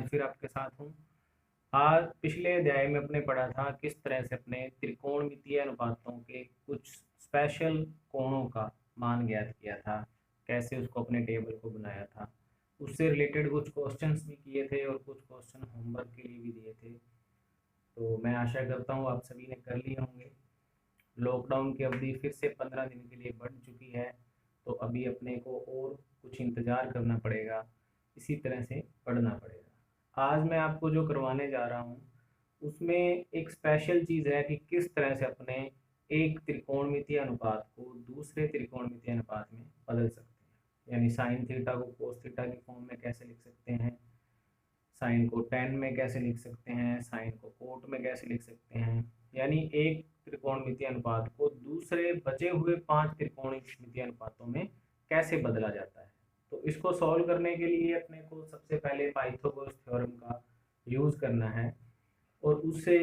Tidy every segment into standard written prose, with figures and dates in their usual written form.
आज फिर आपके साथ हूँ। आज पिछले अध्याय में अपने पढ़ा था किस तरह से अपने त्रिकोणमितीय अनुपातों के कुछ स्पेशल कोणों का मान ज्ञात किया था, कैसे उसको अपने टेबल को बनाया था। उससे रिलेटेड कुछ क्वेश्चंस भी किए थे और कुछ क्वेश्चन होमवर्क के लिए भी दिए थे। तो मैं आशा करता हूँ आप सभी ने कर लिए होंगे। लॉकडाउन की अवधि फिर से 15 दिन के लिए बढ़ चुकी है, तो अभी अपने को और कुछ इंतज़ार करना पड़ेगा, इसी तरह से पढ़ना पड़ेगा। आज मैं आपको जो करवाने जा रहा हूँ उसमें एक स्पेशल चीज़ है कि किस तरह से अपने एक त्रिकोणमितीय अनुपात को दूसरे त्रिकोणमितीय अनुपात में बदल सकते हैं। यानी साइन थीटा को कोस थीटा की फॉर्म में कैसे लिख सकते हैं, साइन को टेन में कैसे लिख सकते हैं, साइन को कोट में कैसे लिख सकते हैं। यानी एक त्रिकोणमितीय अनुपात को दूसरे बचे हुए 5 त्रिकोणमितीय अनुपातों में कैसे बदला जाता है। तो इसको सॉल्व करने के लिए अपने को सबसे पहले पाइथागोरस थ्योरम का यूज़ करना है और उससे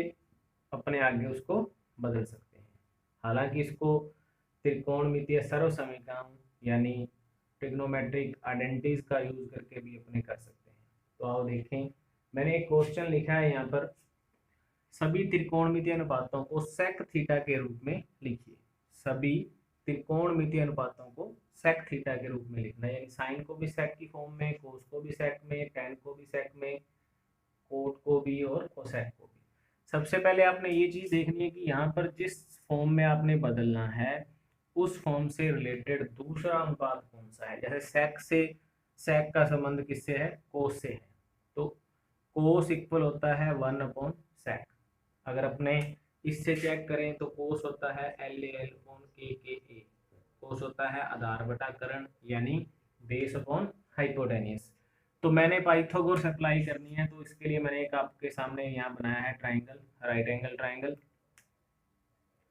अपने आगे उसको बदल सकते हैं। हालांकि इसको त्रिकोणमितीय सर्वसमीकरण यानी ट्रिग्नोमेट्रिक आइडेंटिटीज का यूज करके भी अपने कर सकते हैं। तो आओ देखें, मैंने एक क्वेश्चन लिखा है यहाँ पर, सभी त्रिकोणमितीय अनुपातों को सेक थीटा के रूप में लिखिए। सभी त्रिकोणमितीय अनुपातों को सेक थीटा के रूप में लिखना है, यानी साइन को भी सेक की फॉर्म में, कोस को भी सेक में, टेन को भी सेक में, कोट को भी और कोसेक को भी। सबसे पहले आपने ये चीज देखनी है कि यहाँ पर जिस फॉर्म में आपने बदलना है उस फॉर्म से रिलेटेड दूसरा अनुपात कौन सा है। जैसे सेक का संबंध किससे है, कोस से है, तो कोस इक्वल होता है 1/सेक। अगर अपने इससे चेक करें तो कोस होता है LAL/KKA। कोस होता है आधार बटा कर्ण यानी बेस अपॉन हाइपोटेन्यूस। तो मैंने पाइथागोरस अप्लाई करनी है, तो इसके लिए मैंने एक आपके सामने यहाँ बनाया है ट्राइंगल, राइट एंगल ट्राइंगल,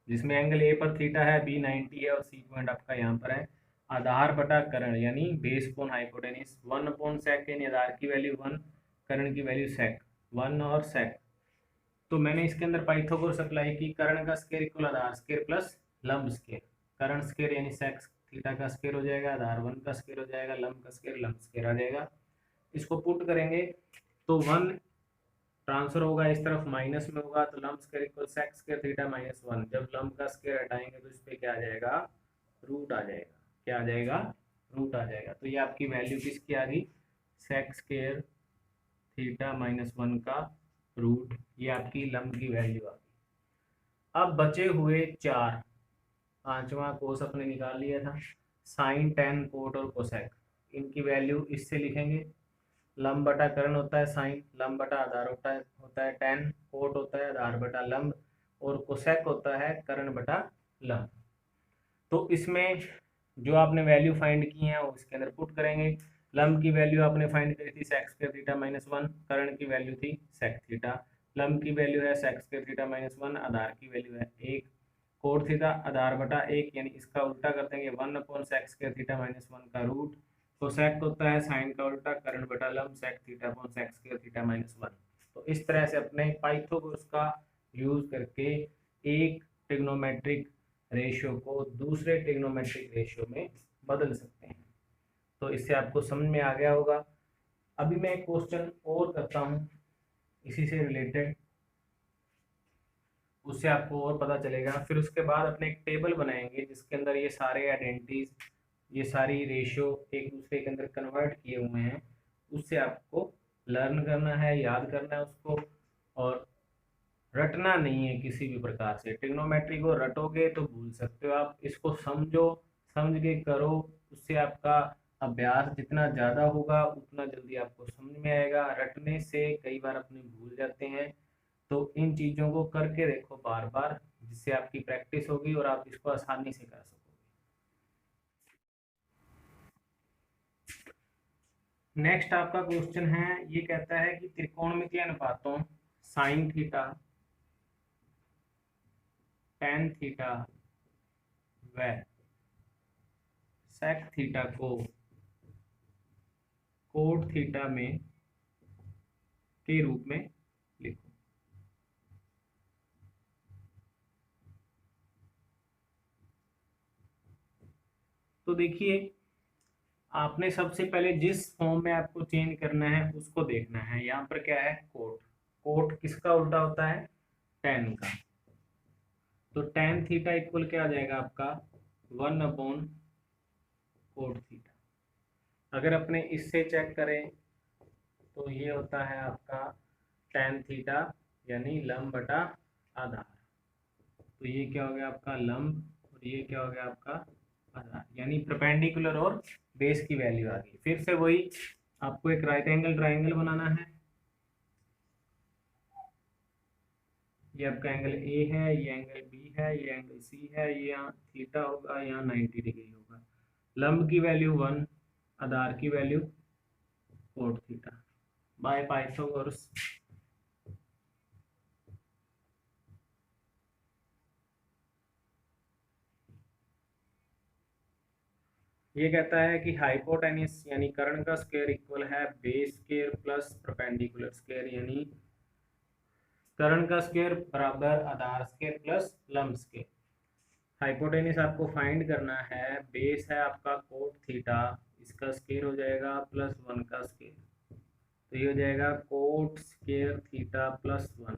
जिसमें एंगल ए पर थीटा है, बी 90 है और सी पॉइंट आपका यहाँ पर है। आधार बटा कर्ण यानी बेस अपॉन हाइपोटेन्यूस, 1/सेक यानी आधार की वैल्यू 1, कर्ण की वैल्यू सेक, 1 और सेक। तो मैंने इसके अंदर पाइथागोरस अप्लाई की, कर्ण का स्क्वायर इक्वल आधार स्क्वायर प्लस लंब स्क्वायर। कर्ण स्क्वायर यानी सेक थीटा का स्क्वायर हो जाएगा, आधार 1 का स्क्वायर हो जाएगा, लंब का स्क्वायर लंब स्क्वायर आ जाएगा। इसको पुट करेंगे तो 1 ट्रांसफर होगा इस तरफ, माइनस में होगा तो लंब square equal sec square theta minus 1। जब लंब का स्क्वायर हटाएंगे तो इस पे क्या आ जाएगा, रूट आ जाएगा। क्या आ जाएगा, रूट आ जाएगा। तो ये आपकी वैल्यू किसकी आ गई, सेक स्क्वायर थीटा माइनस 1 का रूट, ये आपकी लंब की वैल्यू आ गई। अब बचे हुए 4, पांचवा कोस अपने निकाल लिया था, साइन टेन कोट और कोसेक, इनकी वैल्यू इससे लिखेंगे। लंब बटा कर्ण होता है साइन, लंब बटा आधार होता है टेन, कोट होता है आधार बटा लंब और कोसेक होता है कर्ण बटा लंब। तो इसमें जो आपने वैल्यू फाइंड की है वो इसके अंदर पुट करेंगे। लंब की वैल्यू आपने फाइंड करी थी सेक स्क्वायर थीटा माइनस 1, कर्ण की वैल्यू थी सेक थीटा, लंब की वैल्यू है सेक स्क्वायर थीटा माइनस 1, आधार की वैल्यू है 1, कोट थीटा आधार बटा 1 यानी इसका उल्टा कर देंगे 1/सेक स्क्वायर थीटा माइनस 1 का रूट, कोसेक होता है साइन का उल्टा कर्ण बटा लंब sec theta upon sec square theta minus 1। तो इस तरह से अपने पाइथागोरस का यूज करके एक ट्रिग्नोमेट्रिक रेशियो को दूसरे ट्रिग्नोमेट्रिक रेशियो में बदल सकते हैं। तो इससे आपको समझ में आ गया होगा। अभी मैं एक क्वेश्चन और करता हूँ इसी से रिलेटेड, उससे आपको और पता चलेगा। फिर उसके बाद अपने एक टेबल बनाएंगे जिसके अंदर ये सारे आइडेंटिटीज, ये सारी रेशियो एक दूसरे के अंदर कन्वर्ट किए हुए हैं, उससे आपको लर्न करना है, याद करना है उसको, और रटना नहीं है किसी भी प्रकार से। ट्रिग्नोमेट्री को रटोगे तो भूल सकते हो आप, इसको समझो, समझ के करो, उससे आपका अभ्यास जितना ज़्यादा होगा उतना जल्दी आपको समझ में आएगा। रटने से कई बार अपने भूल जाते हैं, तो इन चीज़ों को करके देखो बार बार, जिससे आपकी प्रैक्टिस होगी और आप इसको आसानी से कर सकोगे। नेक्स्ट आपका क्वेश्चन है, ये कहता है कि त्रिकोणमितीय अनुपातों साइन थीटा, टेन थीटा व सेक थीटा को कोट थीटा में के रूप में लिखो। तो देखिए, आपने सबसे पहले जिस फॉर्म में आपको चेंज करना है उसको देखना है। यहाँ पर क्या है, कोट। कोट किसका उल्टा होता है, टेन का। तो टेन थीटा इक्वल क्या आ जाएगा आपका, 1/कोट थीटा। अगर अपने इससे चेक करें तो ये होता है आपका टेन थीटा, यानी लंब बटा आधार। तो ये क्या हो गया आपका लंब, और ये क्या हो गया आपका आधार, यानी परपेंडिकुलर और बेस की वैल्यू आ गई। फिर से वही आपको एक राइट एंगल ट्राइंगल बनाना है। ये आपका एंगल ए है, ये एंगल बी है, ये एंगल सी है, ये यहाँ थीटा होगा, यहाँ 90 डिग्री होगा। लंब की वैल्यू 1, आधार की value cot theta by Pythagoras. ये कहता है कि हाइपोटेन्यूस यानी कर्ण का स्क्वायर इक्वल है base square plus perpendicular square, यानी कर्ण का स्क्वायर बराबर आधार स्क्वायर प्लस लंब स्क्वायर। हाइपोटेन्यूस आपको फाइंड करना है, बेस है आपका कोट थीटा, इसका स्क्वायर हो जाएगा प्लस 1 का स्क्वायर, तो ये हो जाएगा कोट स्क्वायर थीटा प्लस 1।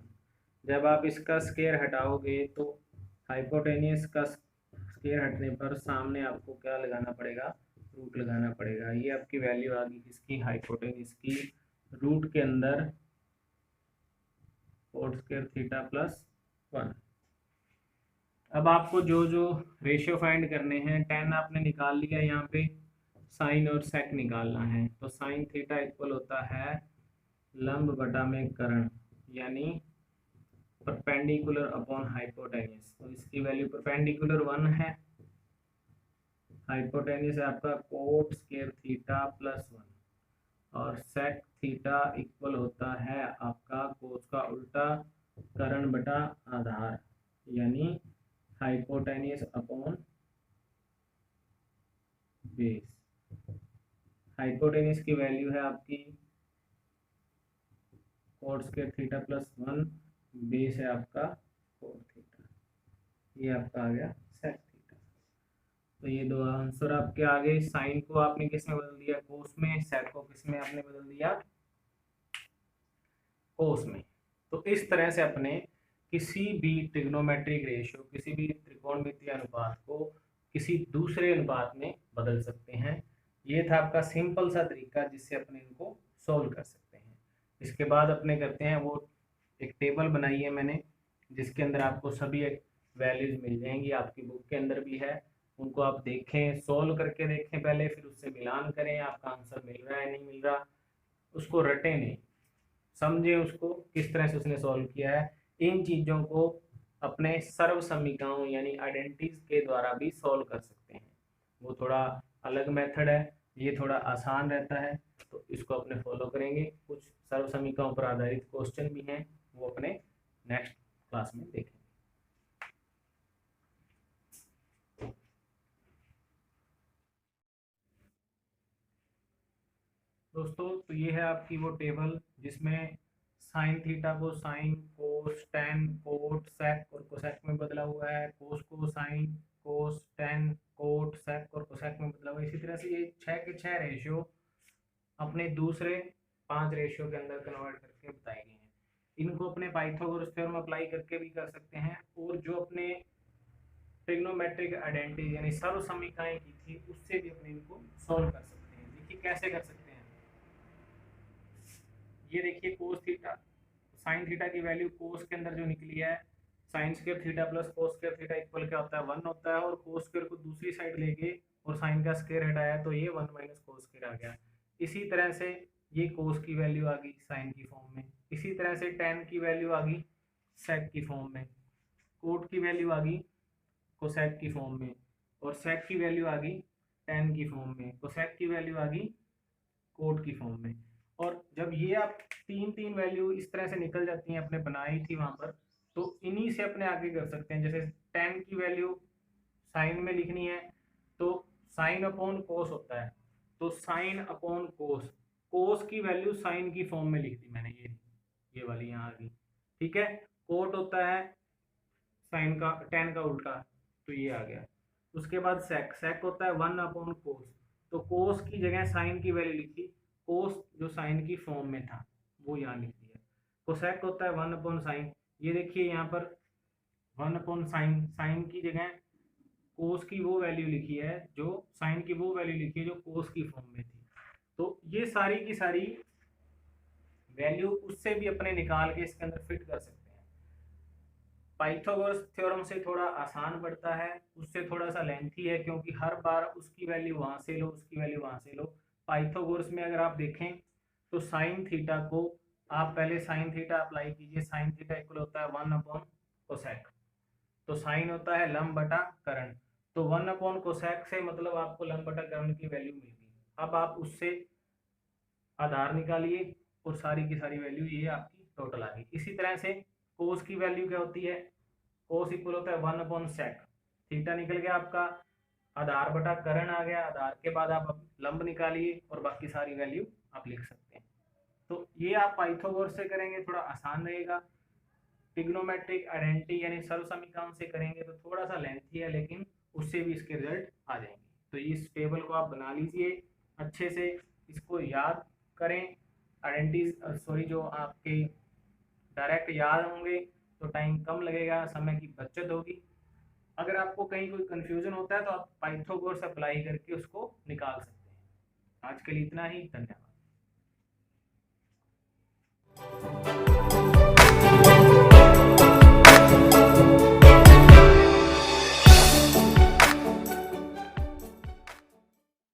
जब आप इसका स्क्वायर हटाओगे तो हाइपोटेन्यूस का स्क्वायर हटने पर सामने आपको क्या लगाना पड़ेगा, रूट लगाना पड़ेगा। ये आपकी वैल्यू आ गई इसकी हाइपोटेन्यूस की, रूट के अंदर कोट स्क्वायर थीटा प्लस 1। अब आपको जो जो रेशियो फाइंड करने हैं, टेन आपने निकाल लिया, यहाँ पे साइन और सेक निकालना है। तो साइन थीटा इक्वल होता है लंब बटा में कर्ण, यानी परपेंडिकुलर अपॉन हाइपोटेन्यूस। तो इसकी वैल्यू परपेंडिकुलर 1 है, हाइपोटेन्यूस है आपका कोट स्क्वायर थीटा प्लस 1, और सेक थीटा इक्वल होता है आपका कोस का उल्टा कर्ण बटा आधार, यानी हाइपोटेन्यूस अपॉन बेस। हाइपोटेन्यूस की वैल्यू है आपकी coat square theta plus 1, base है आपका कोट थीटा, ये आपका आ गया सेक थीटा। तो ये दो आंसर आपके आ गए। साइन को आपने किस में बदल दिया, कोस में, सेक को किस में आपने बदल दिया, कोस में। तो इस तरह से अपने किसी भी ट्रिग्नोमेट्रिक रेशियो, किसी भी त्रिकोणमितीय अनुपात को किसी दूसरे अनुपात में बदल सकते हैं। ये था आपका सिंपल सा तरीका जिससे अपने इनको सॉल्व कर सकते हैं। इसके बाद अपने करते हैं, वो एक टेबल बनाई है मैंने जिसके अंदर आपको सभी वैल्यूज मिल जाएंगी, आपकी बुक के अंदर भी है। उनको आप देखें, सॉल्व करके देखें पहले, फिर उससे मिलान करें, आपका आंसर मिल रहा है नहीं मिल रहा, उसको रटे नहीं, समझे उसको किस तरह से उसने सॉल्व किया है। इन चीज़ों को अपने सर्व समीकरणों यानी आइडेंटिटीज के द्वारा भी सॉल्व कर सकते हैं। वो थोड़ा अलग मेथड है, ये थोड़ा आसान रहता है, तो इसको अपने फॉलो करेंगे। कुछ सर्व समीकरणों पर आधारित क्वेश्चन भी हैं, वो अपने नेक्स्ट क्लास में देखेंगे। दोस्तों, तो ये है आपकी वो टेबल जिसमें साइन थीटा को साइन, कोस, टेन, कोट, सेक और कोसेक में बदला हुआ है, कोस को साइन, कोस, टेन, कोट, सेक और कोसेक में बदला हुआ है। इसी तरह से ये 6 के 6 रेशियो अपने दूसरे 5 रेशियो के अंदर कन्वर्ट करके बताए गए हैं। इनको अपने पाइथागोरस थ्योरम अप्लाई करके भी कर सकते हैं, और जो अपने ट्रिग्नोमेट्रिक आइडेंटिटी यानी सर्व समीकरण की थी उससे भी अपने इनको सॉल्व कर सकते हैं। देखिए कैसे कर सकते हैं। ये देखिए कोस थीटा, साइन थीटा की वैल्यू कोस के अंदर जो निकली है, sine square theta plus cos square theta equal क्या होता है, 1 होता है। और कोस स्क्वायर को दूसरी साइड लेके और साइन का स्क्वायर हटाया तो ये 1 माइनस कोस स्क्वायर आ गया। इसी तरह से ये कोस की वैल्यू आ गई साइन की फॉर्म में, इसी तरह से टेन की वैल्यू आ गई सेक की फॉर्म में, कोट की वैल्यू आ गई कोसेक की फॉर्म में, और सेक की वैल्यू आ गई टेन की फॉर्म में, कोसेक की वैल्यू आ गई कोट की फॉर्म में। और जब ये आप तीन तीन वैल्यू इस तरह से निकल जाती हैं, अपने बनाई थी वहां पर, तो इन्हीं से अपने आगे कर सकते हैं। जैसे टेन की वैल्यू साइन में लिखनी है तो साइन अपॉन कोस होता है, तो साइन अपॉन कोस, कोस की वैल्यू साइन की फॉर्म में लिख दी मैंने, ये वाली यहाँ आ गई, ठीक है। कोट होता है साइन का, टेन का उल्टा, तो ये आ गया। उसके बाद सेक, सेक होता है 1 अपॉन कोस, तो कोस की जगह साइन की वैल्यू लिखी, कोस जो साइन की फॉर्म में था वो यहाँ लिख दिया। कोसेक होता है 1/sin। ये देखिए यहाँ पर 1/sin, साइन की जगह कोस की वो वैल्यू लिखी है, जो साइन की वो वैल्यू लिखी है जो कोस की फॉर्म में थी। तो ये सारी की सारी वैल्यू उससे भी अपने निकाल के इसके अंदर फिट कर सकते हैं। पाइथागोरस थ्योरम से थोड़ा आसान पड़ता है, उससे थोड़ा सा लेंथी है, क्योंकि हर बार उसकी वैल्यू वहां से लो, उसकी वैल्यू वहां से लो। पाइथागोरस में अगर आप देखें तो साइन थीटा को आप पहले साइन थीटा अप्लाई कीजिए, साइन थीटा इक्वल होता है 1/कोसेक। तो साइन होता है लंब बटा करण, तो 1/कोसेक से मतलब आपको लंब बटा करण की वैल्यू मिल गई। अब आप उससे आधार निकालिए और सारी की सारी वैल्यू ये आपकी टोटल आ गई। इसी तरह से कोस की वैल्यू क्या होती है, कोस इक्वल होता है 1/सेक। थीटा निकल गया आपका, आधार बटा करण आ गया, आधार के बाद आप अब लंब निकालिए और बाकी सारी वैल्यू आप लिख सकते हैं। तो ये आप पाइथागोरस से करेंगे थोड़ा आसान रहेगा। ट्रिग्नोमेट्रिक आइडेंटिटी यानी सर्व समीकरण से करेंगे तो थोड़ा सा लेंथी है, लेकिन उससे भी इसके रिजल्ट आ जाएंगे। तो इस टेबल को आप बना लीजिए अच्छे से, इसको याद करें। आइडेंटिटीज सॉरी जो आपके डायरेक्ट याद होंगे तो टाइम कम लगेगा, समय की बचत होगी। अगर आपको कहीं कोई कंफ्यूजन होता है तो आप पाइथागोरस अप्लाई करके उसको निकाल सकते हैं। आज के लिए इतना ही, धन्यवाद।